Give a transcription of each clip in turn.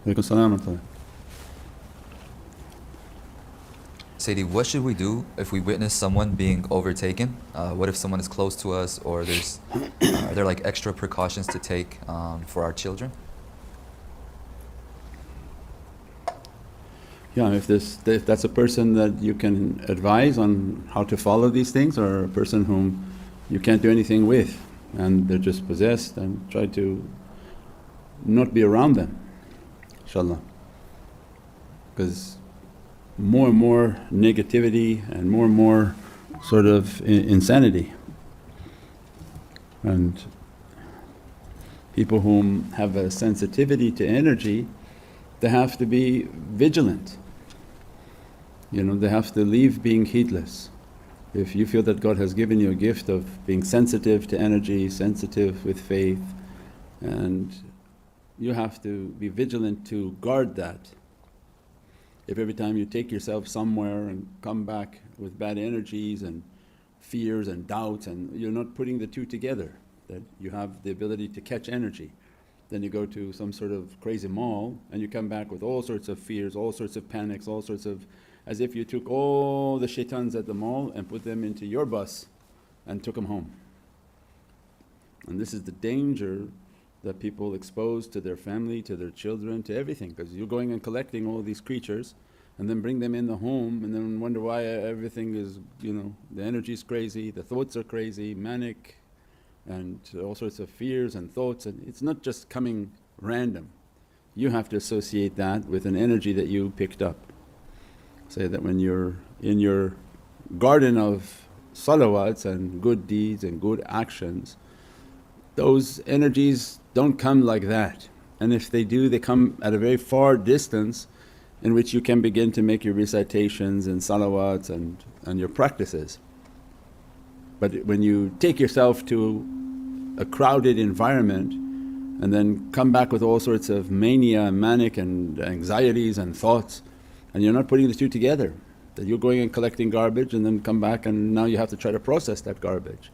Alaikum salam wa rahmatullah. Sayyidi, what should we do if we witness someone being overtaken? What if someone is close to us, or are there like extra precautions to take for our children? Yeah, if that's a person that you can advise on how to follow these things, or a person whom you can't do anything with and they're just possessed, and try to not be around them, inshaAllah. Because more and more negativity and more sort of insanity, and people whom have a sensitivity to energy, they have to be vigilant. They have to leave being heedless. If you feel that God has given you a gift of being sensitive to energy, sensitive with faith, and you have to be vigilant to guard that. If every time you take yourself somewhere and come back with bad energies and fears and doubts, and you're not putting the two together, that you have the ability to catch energy. Then you go to some sort of crazy mall and you come back with all sorts of fears, all sorts of panics, all sorts of… as if you took all the shaitans at the mall and put them into your bus and took them home. And this is the danger that people expose to their family, to their children, to everything, because you're going and collecting all these creatures and then bring them in the home and then wonder why everything is, the energy is crazy, the thoughts are crazy, manic, and all sorts of fears and thoughts. And it's not just coming random, you have to associate that with an energy that you picked up. Say that when you're in your garden of salawats and good deeds and good actions, those energies don't come like that, and if they do, they come at a very far distance in which you can begin to make your recitations and salawats and your practices. But when you take yourself to a crowded environment and then come back with all sorts of mania, manic and anxieties and thoughts, and you're not putting the two together, that you're going and collecting garbage and then come back and now you have to try to process that garbage.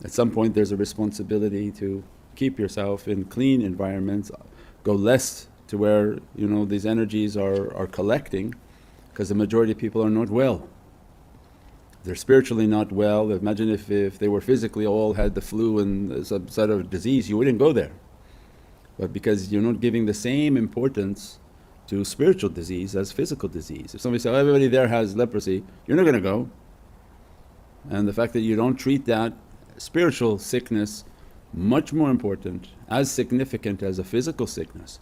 At some point there's a responsibility to keep yourself in clean environments, go less to where these energies are collecting, because the majority of people are not well. They're spiritually not well. Imagine if they were physically all had the flu and some sort of disease, you wouldn't go there. But because you're not giving the same importance to spiritual disease as physical disease. If somebody says, oh, everybody there has leprosy, you're not going to go. And the fact that you don't treat that spiritual sickness much more important, as significant as a physical sickness.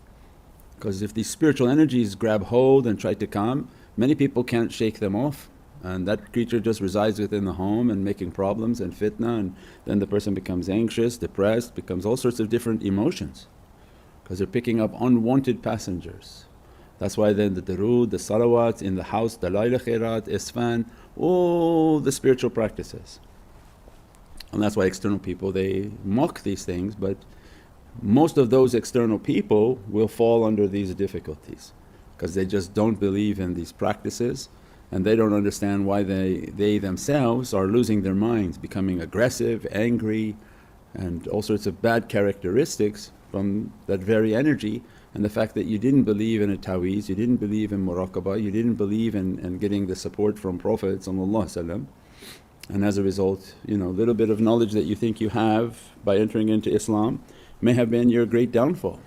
Because if these spiritual energies grab hold and try to come, many people can't shake them off, and that creature just resides within the home and making problems and fitna, and then the person becomes anxious, depressed, becomes all sorts of different emotions, because they're picking up unwanted passengers. That's why then the durood, the salawats in the house, the layla khairat, isfan, all the spiritual practices. And that's why external people, they mock these things, but most of those external people will fall under these difficulties, because they just don't believe in these practices, and they don't understand why they themselves are losing their minds, becoming aggressive, angry, and all sorts of bad characteristics from that very energy. And the fact that you didn't believe in a ta'weez, you didn't believe in muraqabah, you didn't believe in getting the support from Prophet ﷺ, and as a result, little bit of knowledge that you think you have by entering into Islam may have been your great downfall,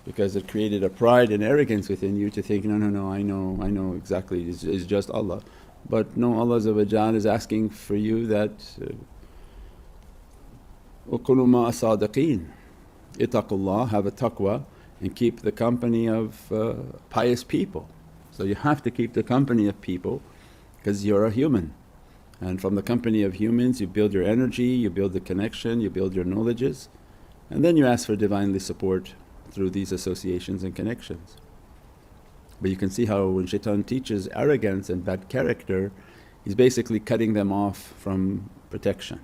because it created a pride and arrogance within you to think, no, I know exactly, it's just Allah. But no, Allah is asking for you that وَكُونُوا مَعَ الصَّادِقِينَ, ittaqullah, have a taqwa, and keep the company of pious people. So you have to keep the company of people, because you're a human, and from the company of humans you build your energy, you build the connection, you build your knowledges, and then you ask for Divinely support through these associations and connections. But you can see how when shaitan teaches arrogance and bad character, he's basically cutting them off from protection.